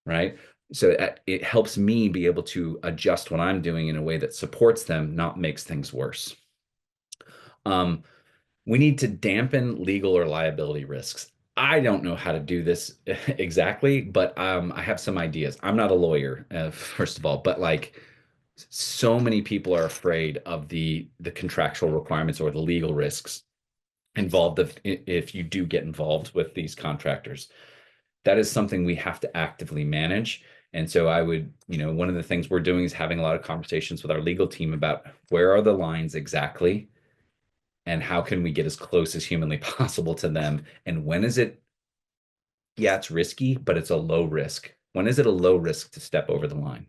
right? So it helps me be able to adjust what I'm doing in a way that supports them, not makes things worse. Um, we need to dampen legal or liability risks. I don't know how to do this exactly, but I have some ideas. I'm not a lawyer, first of all, but like so many people are afraid of the contractual requirements or the legal risks involved if you do get involved with these contractors. That is something we have to actively manage. And so I would, one of the things we're doing is having a lot of conversations with our legal team about where are the lines exactly and how can we get as close as humanly possible to them. And when is it, yeah, it's risky, but it's a low risk. When is it a low risk to step over the line?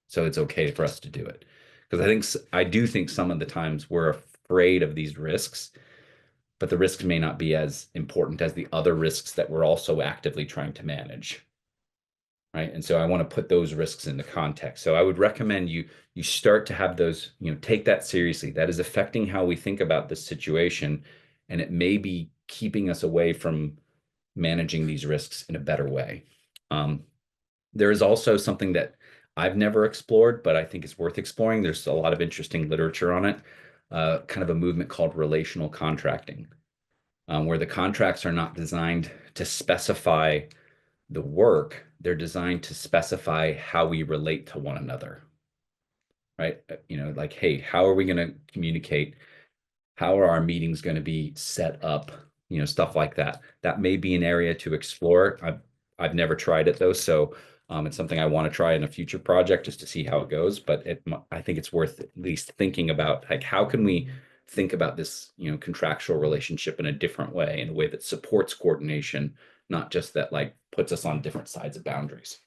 So it's okay for us to do it. Because I do think some of the times we're afraid of these risks, but the risks may not be as important as the other risks that we're also actively trying to manage. Right. And so I want to put those risks into context. So I would recommend you start to have those, take that seriously. That is affecting how we think about this situation. And it may be keeping us away from managing these risks in a better way. There is also something that I've never explored, but I think is worth exploring. There's a lot of interesting literature on it, kind of a movement called relational contracting, where the contracts are not designed to specify the work, they're designed to specify how we relate to one another, right? Like, hey, how are we going to communicate? How are our meetings going to be set up? Stuff like that. That may be an area to explore. I've never tried it though, so it's something I want to try in a future project just to see how it goes. But I think it's worth at least thinking about, like, how can we think about this, contractual relationship in a different way, in a way that supports coordination, not just that like puts us on different sides of boundaries.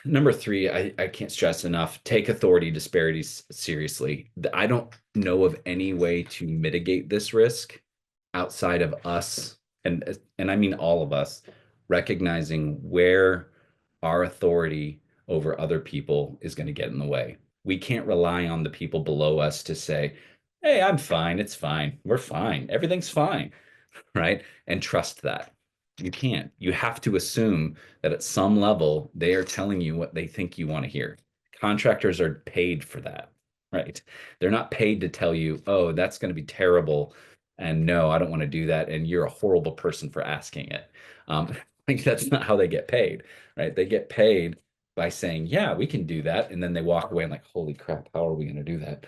Number three, I can't stress enough, take authority disparities seriously. I don't know of any way to mitigate this risk outside of us, and I mean all of us, recognizing where our authority over other people is going to get in the way. We can't rely on the people below us to say, hey, I'm fine, it's fine, we're fine, everything's fine, right? And trust that. You can't. You have to assume that at some level they are telling you what they think you want to hear. Contractors are paid for that, right? They're not paid to tell you, oh, that's going to be terrible. And no, I don't want to do that. And you're a horrible person for asking it. Like that's not how they get paid, right? They get paid by saying, yeah, we can do that. And then they walk away and like, holy crap, how are we going to do that?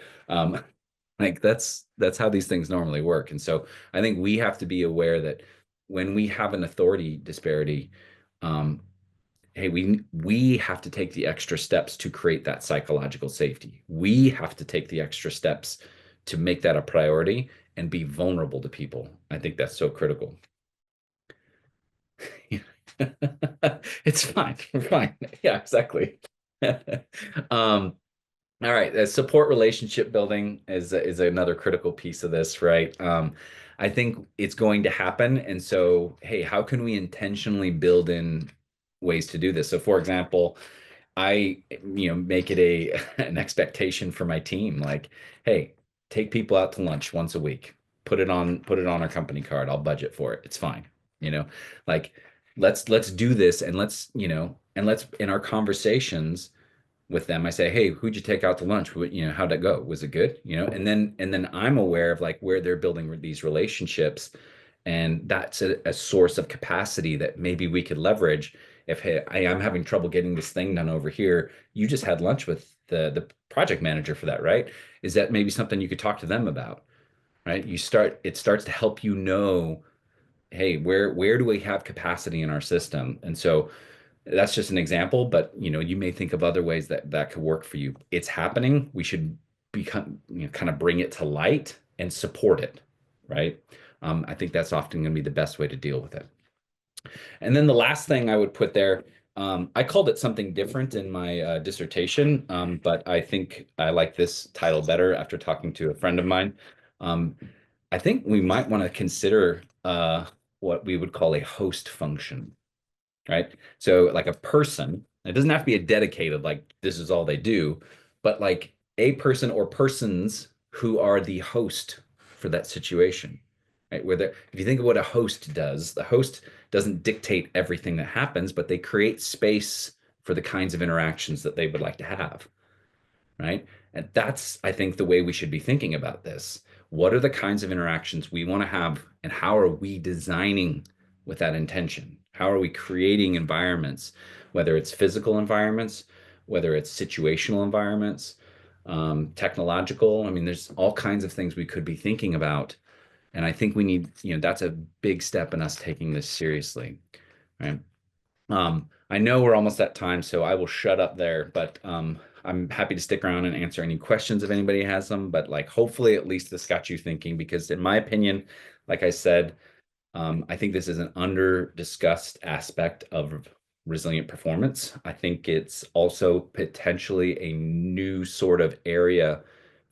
Like that's how these things normally work. And so I think we have to be aware that when we have an authority disparity, um, hey, we have to take the extra steps to create that psychological safety. We have to take the extra steps to make that a priority. and be vulnerable to people. I think that's so critical. It's fine. We're fine. Yeah, exactly. All right, support relationship building is another critical piece of this, right? I think it's going to happen, and so hey, how can we intentionally build in ways to do this? So, for example, I make it a an expectation for my team, like, hey, take people out to lunch once a week. Put it on our company card. I'll budget for it. It's fine. You know, like let's do this and let's in our conversations with them, I say, hey, who'd you take out to lunch? How'd that go? Was it good? And then I'm aware of like where they're building these relationships, and that's a source of capacity that maybe we could leverage. If, hey, I'm having trouble getting this thing done over here, you just had lunch with the project manager for that, right? Is that maybe something you could talk to them about, right? It starts to help hey, where do we have capacity in our system? And so that's just an example, but you may think of other ways that could work for you. It's happening. We should become, kind of bring it to light and support it, right? I think that's often going to be the best way to deal with it. And then the last thing I would put there, I called it something different in my dissertation, but I think I like this title better after talking to a friend of mine. I think we might want to consider what we would call a host function, right? So like a person, it doesn't have to be a dedicated, like this is all they do, but like a person or persons who are the host for that situation, right? If you think of what a host does, the host doesn't dictate everything that happens, but they create space for the kinds of interactions that they would like to have, right? And that's, I think, the way we should be thinking about this. What are the kinds of interactions we want to have, and how are we designing with that intention? How are we creating environments, whether it's physical environments, whether it's situational environments, technological? I mean, there's all kinds of things we could be thinking about. And I think we need, that's a big step in us taking this seriously, right? I know we're almost at time, so I will shut up there, but I'm happy to stick around and answer any questions if anybody has them. But like, hopefully at least this got you thinking, because in my opinion, like I said, I think this is an under discussed aspect of resilient performance. I think it's also potentially a new sort of area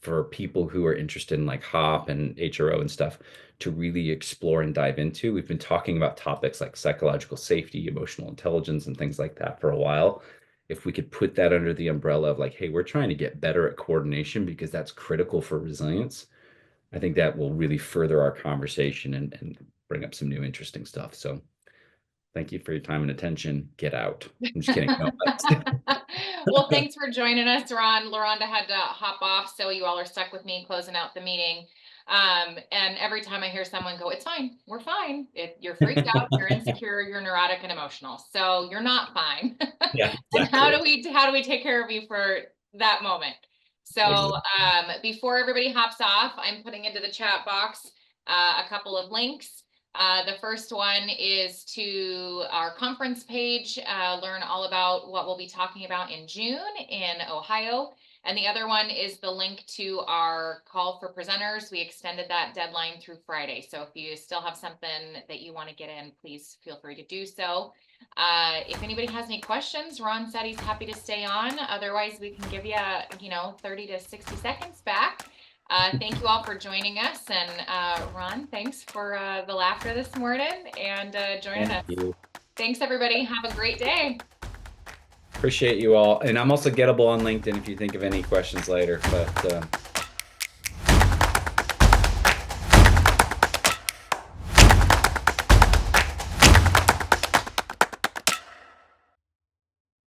for people who are interested in like HOP and HRO and stuff to really explore and dive into. We've been talking about topics like psychological safety, emotional intelligence, and things like that for a while. If we could put that under the umbrella of like, hey, we're trying to get better at coordination because that's critical for resilience, I think that will really further our conversation and bring up some new interesting stuff. So thank you for your time and attention. Get out. I'm just kidding. No, Well, thanks for joining us, Ron. LaRonda had to hop off, so you all are stuck with me closing out the meeting. And every time I hear someone go, it's fine, we're fine. You're freaked out, you're insecure, you're neurotic and emotional. So you're not fine. Yeah, And exactly. how do we take care of you for that moment? So before everybody hops off, I'm putting into the chat box a couple of links. The first one is to our conference page, learn all about what we'll be talking about in June in Ohio. And the other one is the link to our call for presenters. We extended that deadline through Friday. So if you still have something that you want to get in, please feel free to do so. If anybody has any questions, Ron said he's happy to stay on. Otherwise, we can give you, 30 to 60 seconds back. Thank you all for joining us. And Ron, thanks for the laughter this morning and joining us. You. Thanks, everybody. Have a great day. Appreciate you all. And I'm also gettable on LinkedIn if you think of any questions later. But